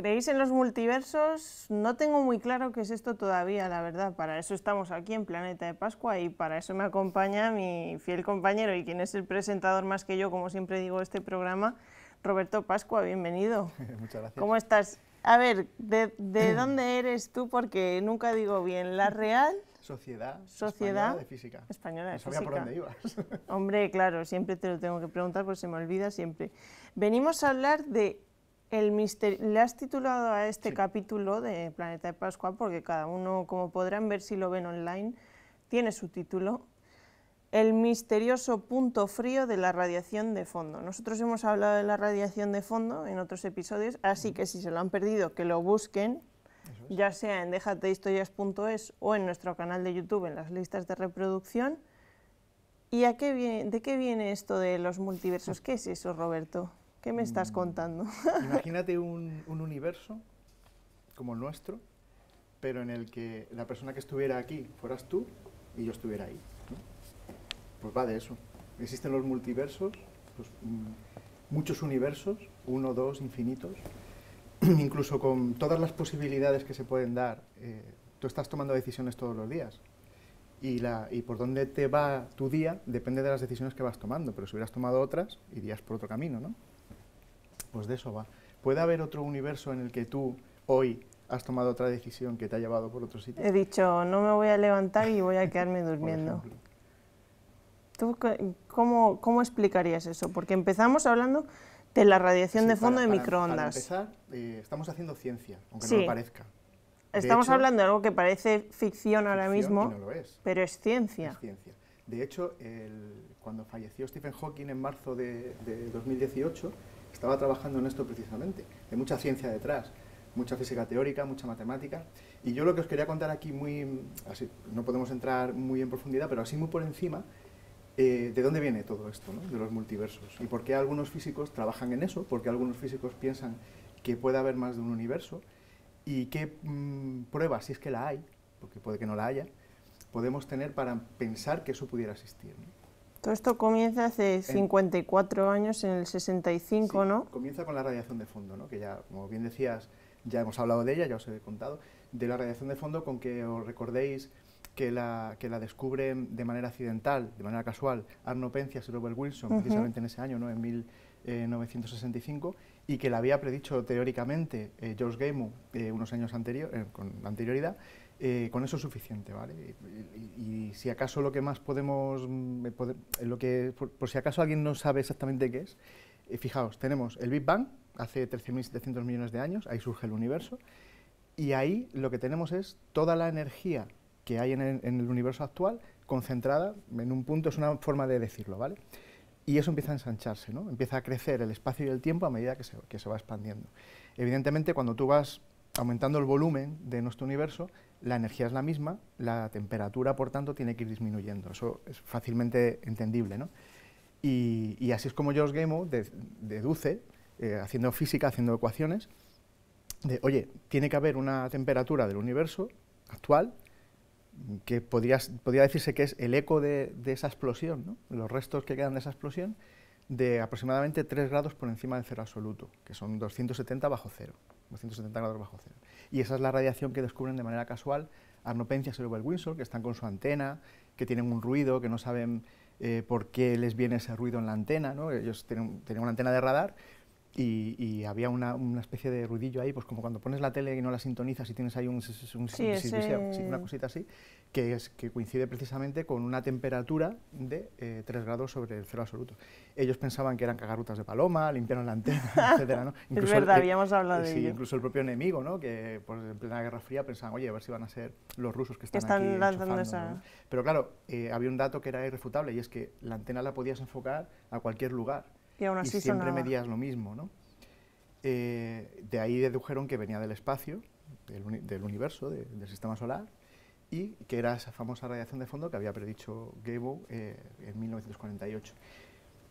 ¿Creéis en los multiversos? No tengo muy claro qué es esto todavía, la verdad. Para eso estamos aquí en Planeta de Pascua y para eso me acompaña mi fiel compañero y quien es el presentador más que yo, como siempre digo, de este programa, Roberto Pascua. Bienvenido. Muchas gracias. ¿Cómo estás? A ver, ¿de dónde eres tú? Porque nunca digo bien. ¿La Real Sociedad Española de Física. Española de No sabía Física. por dónde ibas. Hombre, claro, siempre te lo tengo que preguntar porque se me olvida siempre. Venimos a hablar de el misterio. Le has titulado a este capítulo de Planeta de Pascua porque cada uno, como podrán ver si lo ven online, tiene su título. El misterioso punto frío de la radiación de fondo. Nosotros hemos hablado de la radiación de fondo en otros episodios, así que si se lo han perdido, que lo busquen, ya sea en dejatehistorias.es o en nuestro canal de YouTube, en las listas de reproducción. ¿Y de qué viene esto de los multiversos? ¿Qué es eso, Roberto? ¿Qué me estás contando? Imagínate un universo como el nuestro, pero en el que la persona que estuviera aquí fueras tú y yo estuviera ahí, ¿no? Pues va de eso. Existen los multiversos, pues, muchos universos, 1, 2, infinitos, incluso con todas las posibilidades que se pueden dar. Tú estás tomando decisiones todos los días. Y por dónde te va tu día depende de las decisiones que vas tomando, pero si hubieras tomado otras, irías por otro camino, ¿no? Pues de eso va. ¿Puede haber otro universo en el que tú hoy has tomado otra decisión que te ha llevado por otro sitio? He dicho, no me voy a levantar y voy a quedarme durmiendo. ¿Tú cómo explicarías eso? Porque empezamos hablando de la radiación de fondo de microondas. Para empezar, estamos haciendo ciencia, aunque sí. no lo parezca. Estamos hablando de algo que parece ficción ahora mismo, no lo es. Pero es ciencia. Es ciencia. De hecho, cuando falleció Stephen Hawking en marzo de 2018, estaba trabajando en esto precisamente. Hay mucha ciencia detrás, mucha física teórica, mucha matemática. Y yo lo que os quería contar aquí, así, no podemos entrar muy en profundidad, pero así muy por encima, de dónde viene todo esto, ¿no? De los multiversos. Y por qué algunos físicos trabajan en eso, por qué algunos físicos piensan que puede haber más de un universo. Y qué pruebas, si es que la hay, porque puede que no la haya, podemos tener para pensar que eso pudiera existir, ¿no? Todo esto comienza hace 54 años, en el 65, sí, ¿no? Comienza con la radiación de fondo, ¿no? Que ya, como bien decías, ya hemos hablado de ella, ya os he contado, de la radiación de fondo, con que os recordéis que la descubren de manera accidental, de manera casual, Arno Penzias y Robert Wilson, precisamente en ese año, ¿no? En 1965, y que la había predicho teóricamente George Gamow unos años con anterioridad. Con eso es suficiente, ¿vale? Y si acaso lo que más podemos, por si acaso alguien no sabe exactamente qué es, fijaos, tenemos el Big Bang, hace 13.700 millones de años, ahí surge el universo, y ahí lo que tenemos es toda la energía que hay en el universo actual concentrada en un punto, es una forma de decirlo, ¿vale? Y eso empieza a ensancharse, ¿no? Empieza a crecer el espacio y el tiempo a medida que se va expandiendo. Evidentemente, cuando tú vas aumentando el volumen de nuestro universo, la energía es la misma, la temperatura, por tanto, tiene que ir disminuyendo. Eso es fácilmente entendible, ¿no? Y así es como George Gamow deduce, haciendo física, haciendo ecuaciones, oye, tiene que haber una temperatura del universo actual que podría decirse que es el eco de esa explosión, ¿no? Los restos que quedan de esa explosión, de aproximadamente 3 grados por encima del cero absoluto, que son 270 bajo cero, 270 grados bajo cero. Y esa es la radiación que descubren de manera casual Arno Penzias y Robert Wilson, que están con su antena, que tienen un ruido, que no saben por qué les viene ese ruido en la antena, ¿no? Ellos tenían una antena de radar, y había una especie de ruidillo ahí, pues como cuando pones la tele y no la sintonizas y tienes ahí una cosita así, que coincide precisamente con una temperatura de 3 grados sobre el cero absoluto. Ellos pensaban que eran cagarrutas de paloma, limpiaron la antena, etcétera, ¿no? Incluso es verdad, habíamos hablado de ello. Incluso el propio enemigo, ¿no? Que pues, en plena Guerra Fría pensaban, oye, a ver si van a ser los rusos que están aquí lanzando esa... ¿no? Pero claro, había un dato que era irrefutable, y es que la antena la podías enfocar a cualquier lugar. Y aún así siempre medías lo mismo, ¿no? De ahí dedujeron que venía del espacio, del universo, del sistema solar, y que era esa famosa radiación de fondo que había predicho Gamow en 1948.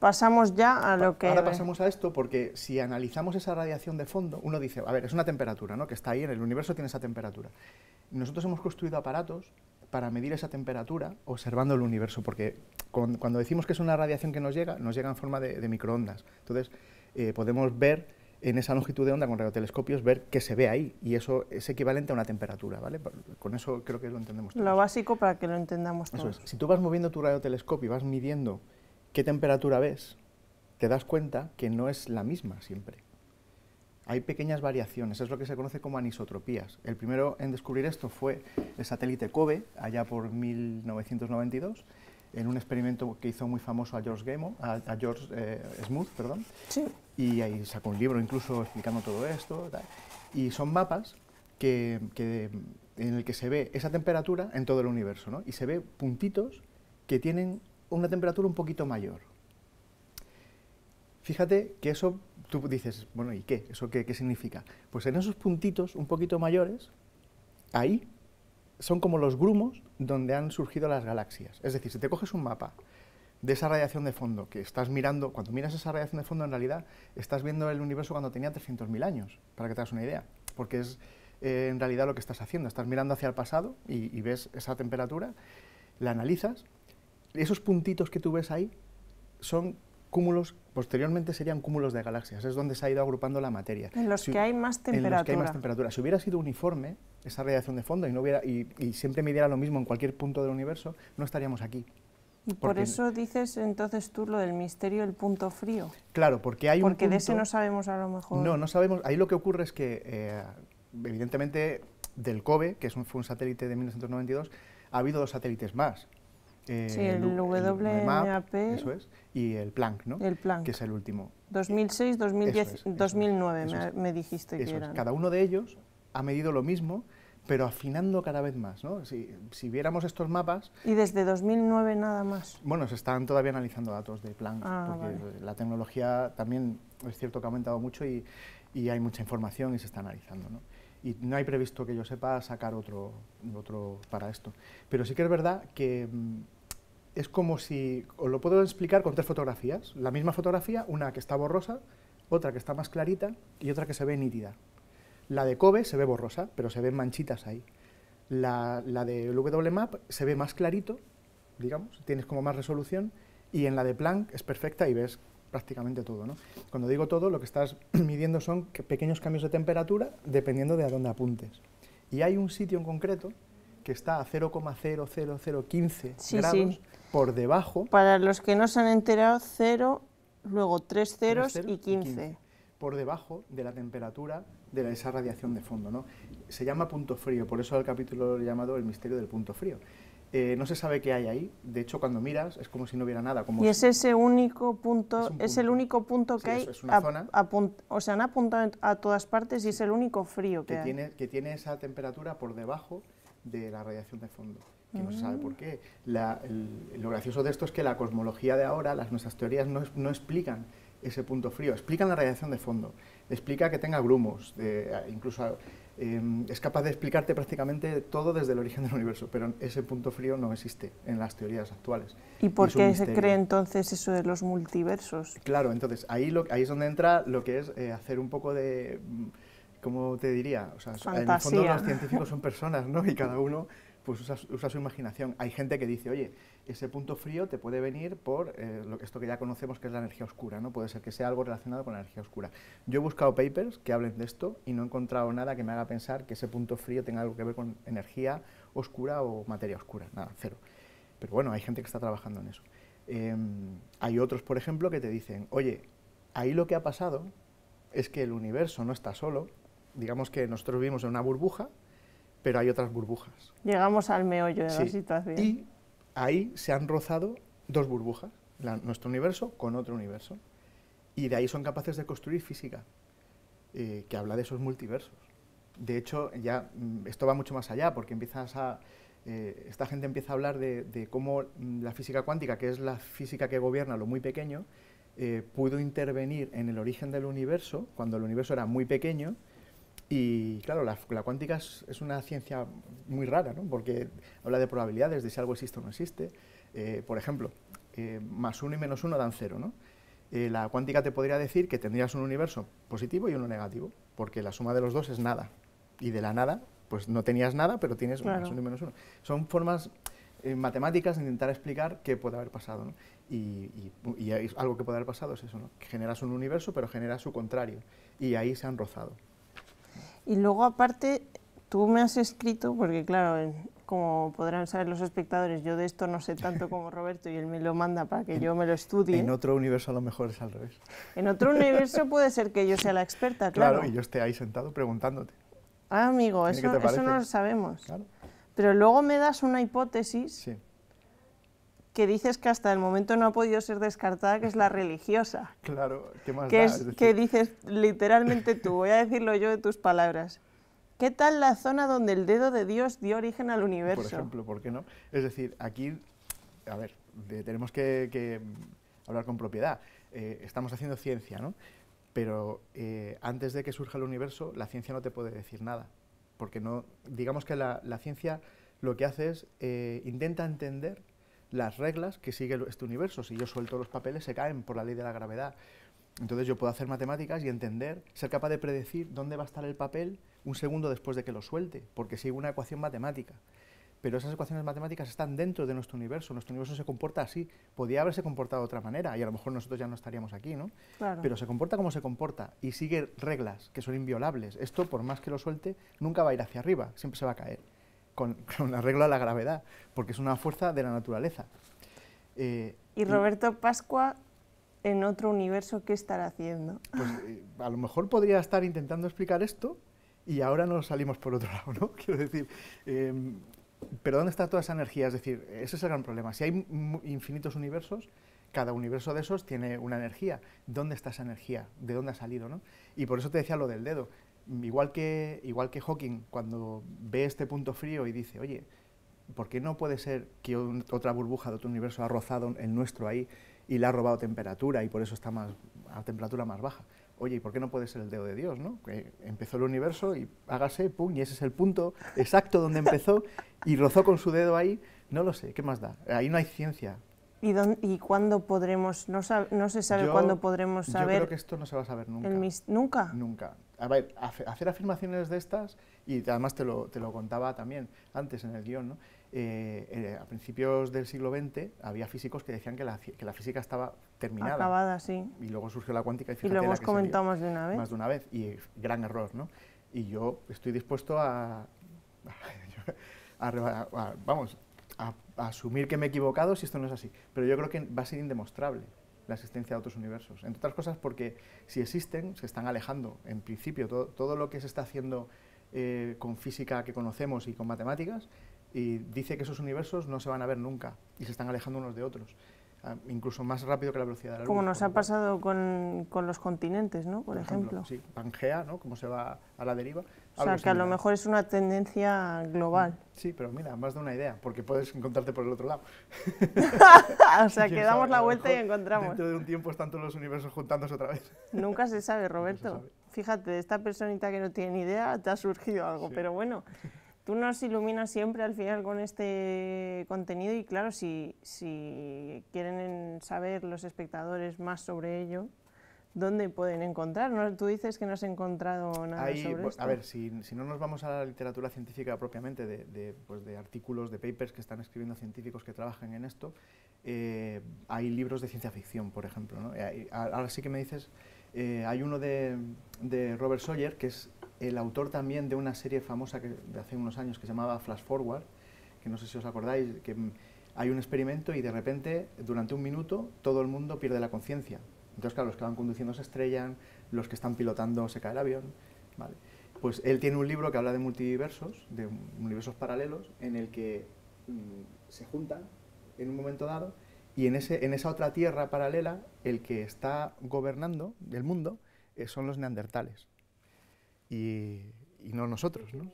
Pasamos ya a lo que... Ahora pasamos a esto, porque si analizamos esa radiación de fondo, uno dice, a ver, es una temperatura, ¿no? Que está ahí, en el universo tiene esa temperatura. Nosotros hemos construido aparatos para medir esa temperatura observando el universo, porque cuando decimos que es una radiación que nos llega en forma de microondas. Entonces, podemos ver en esa longitud de onda con radiotelescopios ver qué se ve ahí, y eso es equivalente a una temperatura, ¿vale? Con eso creo que lo entendemos todos. Lo básico para que lo entendamos todos. Eso es. Si tú vas moviendo tu radiotelescopio y vas midiendo qué temperatura ves, te das cuenta que no es la misma siempre. Hay pequeñas variaciones, es lo que se conoce como anisotropías. El primero en descubrir esto fue el satélite COBE, allá por 1992, en un experimento que hizo muy famoso a George Smoot, perdón. Sí. Y ahí sacó un libro incluso explicando todo esto. Tal. Y son mapas en el que se ve esa temperatura en todo el universo, ¿no? Y se ve puntitos que tienen una temperatura un poquito mayor. Fíjate que eso, tú dices, bueno, ¿y qué? ¿Eso qué significa? Pues en esos puntitos un poquito mayores, ahí son como los grumos donde han surgido las galaxias. Es decir, si te coges un mapa de esa radiación de fondo que estás mirando, cuando miras esa radiación de fondo en realidad estás viendo el universo cuando tenía 300.000 años, para que te hagas una idea, porque es en realidad lo que estás haciendo, estás mirando hacia el pasado y ves esa temperatura, la analizas, esos puntitos que tú ves ahí son cúmulos, posteriormente serían cúmulos de galaxias, es donde se ha ido agrupando la materia. En los que hay más temperatura. En los que hay más temperatura. Si hubiera sido uniforme esa radiación de fondo y siempre midiera lo mismo en cualquier punto del universo, no estaríamos aquí. Y por eso dices entonces tú lo del misterio del punto frío. Claro, porque hay un Porque punto, de ese no sabemos a lo mejor. No sabemos. Ahí lo que ocurre es que, evidentemente, del COBE, que fue un satélite de 1992, ha habido 2 satélites más. Sí, el WMAP, eso es, y el Planck, ¿no? El Planck. Que es el último. 2006, 2010, 2009 eso es. me dijiste que Eso eran. es. Cada uno de ellos ha medido lo mismo, pero afinando cada vez más, ¿no? Si viéramos estos mapas... ¿Y desde 2009 nada más? Bueno, se están todavía analizando datos de Planck, porque vale. la tecnología también es cierto que ha aumentado mucho y hay mucha información y se está analizando, ¿no? Y no hay previsto que yo sepa sacar otro para esto. Pero sí que es verdad que es como si... Os lo puedo explicar con 3 fotografías. La misma fotografía, una que está borrosa, otra que está más clarita y otra que se ve nítida. La de COBE se ve borrosa, pero se ven manchitas ahí. La de WMAP se ve más clarito, digamos, tienes como más resolución, y en la de Planck es perfecta y ves prácticamente todo, ¿no? Cuando digo todo, lo que estás midiendo son pequeños cambios de temperatura dependiendo de a dónde apuntes. Y hay un sitio en concreto que está a 0,00015 grados por debajo. Para los que no se han enterado, 0, luego 3 ceros y 15. Por debajo de la temperatura de esa radiación de fondo, ¿no? Se llama punto frío, por eso el capítulo lo he llamado El misterio del punto frío. No se sabe qué hay ahí, de hecho cuando miras es como si no hubiera nada. Como y es ese único punto, es el único punto que hay, es una zona o sea, han apuntado a todas partes y es el único frío que hay. Que tiene esa temperatura por debajo de la radiación de fondo, que no se sabe por qué. Lo gracioso de esto es que la cosmología de ahora, nuestras teorías no explican ese punto frío, explican la radiación de fondo, explica que tenga grumos, incluso es capaz de explicarte prácticamente todo desde el origen del universo, pero ese punto frío no existe en las teorías actuales. ¿Y por qué se cree entonces eso de los multiversos? Claro, entonces ahí es donde entra lo que es hacer un poco de, ¿cómo te diría? O sea, en el fondo los científicos son personas, ¿no? Y cada uno pues usa su imaginación. Hay gente que dice, oye, ese punto frío te puede venir por esto que ya conocemos que es la energía oscura, ¿no? Puede ser que sea algo relacionado con la energía oscura. Yo he buscado papers que hablen de esto y no he encontrado nada que me haga pensar que ese punto frío tenga algo que ver con energía oscura o materia oscura, nada, cero. Pero bueno, hay gente que está trabajando en eso. Hay otros, por ejemplo, que te dicen, oye, ahí lo que ha pasado es que el universo no está solo, digamos que nosotros vivimos en una burbuja, pero hay otras burbujas. Llegamos al meollo de la situación. Y ahí se han rozado 2 burbujas, nuestro universo con otro universo. Y de ahí son capaces de construir física, que habla de esos multiversos. De hecho, ya esto va mucho más allá, porque esta gente empieza a hablar de cómo la física cuántica, que es la física que gobierna lo muy pequeño, pudo intervenir en el origen del universo, cuando el universo era muy pequeño. Y claro, la cuántica es una ciencia muy rara, ¿no? Porque habla de probabilidades, de si algo existe o no existe. Por ejemplo, más 1 y menos 1 dan 0, ¿no? La cuántica te podría decir que tendrías un universo positivo y uno negativo, porque la suma de los dos es nada. Y de la nada, pues no tenías nada, pero tienes más 1 y menos 1. Son formas en matemáticas intentar explicar qué puede haber pasado, ¿no? Y algo que puede haber pasado es eso, ¿no? Que generas un universo, pero generas su contrario, y ahí se han rozado. Y luego, aparte, tú me has escrito, porque claro, como podrán saber los espectadores, yo de esto no sé tanto como Roberto y él me lo manda para que yo me lo estudie. En otro universo a lo mejor es al revés. En otro universo puede ser que yo sea la experta, claro. Claro, y yo esté ahí sentado preguntándote. Ah, amigo, eso no lo sabemos. Claro. Pero luego me das una hipótesis Sí. que dices que hasta el momento no ha podido ser descartada, que es la religiosa. Claro, ¿qué más Que da? es Es decir, que dices literalmente tú, voy a decirlo yo de tus palabras. ¿Qué tal la zona donde el dedo de Dios dio origen al universo? por ejemplo, ¿por qué no? Es decir, aquí, a ver, tenemos que hablar con propiedad. Estamos haciendo ciencia, ¿no? Pero antes de que surja el universo, la ciencia no te puede decir nada. Porque no, digamos que la ciencia lo que hace es intenta entender las reglas que sigue este universo. Si yo suelto los papeles, se caen por la ley de la gravedad. Entonces yo puedo hacer matemáticas y entender, ser capaz de predecir dónde va a estar el papel un segundo después de que lo suelte, porque sigue una ecuación matemática. Pero esas ecuaciones matemáticas están dentro de nuestro universo se comporta así. Podría haberse comportado de otra manera y a lo mejor nosotros ya no estaríamos aquí, ¿no? Claro. Pero se comporta como se comporta y sigue reglas que son inviolables. Esto, por más que lo suelte, nunca va a ir hacia arriba, siempre se va a caer, con la regla de la gravedad, porque es una fuerza de la naturaleza. Y Roberto Pascua, en otro universo, ¿qué estará haciendo? Pues a lo mejor podría estar intentando explicar esto y ahora nos salimos por otro lado, ¿no? Quiero decir, pero ¿dónde está toda esa energía? Es decir, ese es el gran problema. Si hay infinitos universos, cada universo de esos tiene una energía. ¿Dónde está esa energía? ¿De dónde ha salido, no? Y por eso te decía lo del dedo. Igual que Hawking, cuando ve este punto frío y dice, oye, ¿por qué no puede ser que otra burbuja de otro universo ha rozado el nuestro ahí y le ha robado temperatura y por eso está a temperatura más baja? Oye, ¿y por qué no puede ser el dedo de Dios, no? Que empezó el universo y hágase, pum, y ese es el punto exacto donde empezó y rozó con su dedo ahí, no lo sé, ¿qué más da? Ahí no hay ciencia. ¿Y cuándo podremos, no se sabe cuándo podremos saber? Yo creo que esto no se va a saber nunca. ¿Nunca? Nunca. A ver, hacer afirmaciones de estas, y además te lo contaba también antes en el guión, ¿no? A principios del siglo XX había físicos que decían que la física estaba terminada. Acabada, sí. Y luego surgió la cuántica y fíjate y lo la hemos que comentado salió, más de una vez. más de una vez, y gran error, ¿no? Y yo estoy dispuesto a asumir que me he equivocado si esto no es así. Pero yo creo que va a ser indemostrable la existencia de otros universos. Entre otras cosas porque si existen, se están alejando. En principio, todo lo que se está haciendo con física que conocemos y con matemáticas, y dice que esos universos no se van a ver nunca y se están alejando unos de otros. Incluso más rápido que la velocidad de la luz. Como nos ha pasado con los continentes, ¿no? Por ejemplo. Sí, Pangea, ¿no? Como se va a la deriva. O sea, que a lo mejor es una tendencia global. Sí, pero mira, más de una idea, porque puedes encontrarte por el otro lado. O sea, que damos la vuelta y encontramos. Dentro de un tiempo están todos los universos juntándose otra vez. Nunca se sabe, Roberto. Fíjate, de esta personita que no tiene ni idea, te ha surgido algo, sí. Pero bueno. Tú nos iluminas siempre al final con este contenido y claro, si quieren saber los espectadores más sobre ello, ¿dónde pueden encontrar? ¿No? Tú dices que no has encontrado nada sobre esto. A ver, si no nos vamos a la literatura científica propiamente, de artículos, de papers que están escribiendo científicos que trabajan en esto, hay libros de ciencia ficción, por ejemplo, ¿no? Ahora sí que me dices, hay uno de Robert Sawyer, que es el autor también de una serie famosa de hace unos años que se llamaba Flash Forward, que no sé si os acordáis, que hay un experimento y de repente, durante un minuto, todo el mundo pierde la conciencia. Entonces, claro, los que van conduciendo se estrellan, los que están pilotando se cae el avión, ¿vale? Pues él tiene un libro que habla de multiversos, de universos paralelos, en el que se juntan en un momento dado y en esa otra tierra paralela, el que está gobernando el mundo son los neandertales. Y no nosotros, ¿no?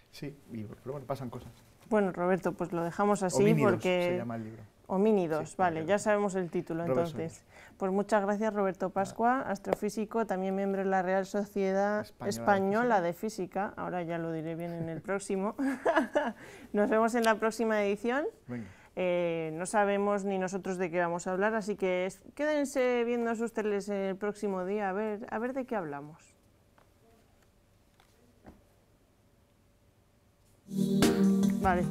Sí, pero bueno, pasan cosas. Bueno, Roberto, pues lo dejamos así. Homínidos, porque se llama el libro. Homínidos, sí, vale, ya sabemos el título Robert entonces. Sawyer. Pues muchas gracias, Roberto Pascua, astrofísico, también miembro de la Real Sociedad Española de Física. Ahora ya lo diré bien en el próximo. Nos vemos en la próxima edición. No sabemos ni nosotros de qué vamos a hablar, así que quédense viendo sus teles el próximo día a ver de qué hablamos. Vale.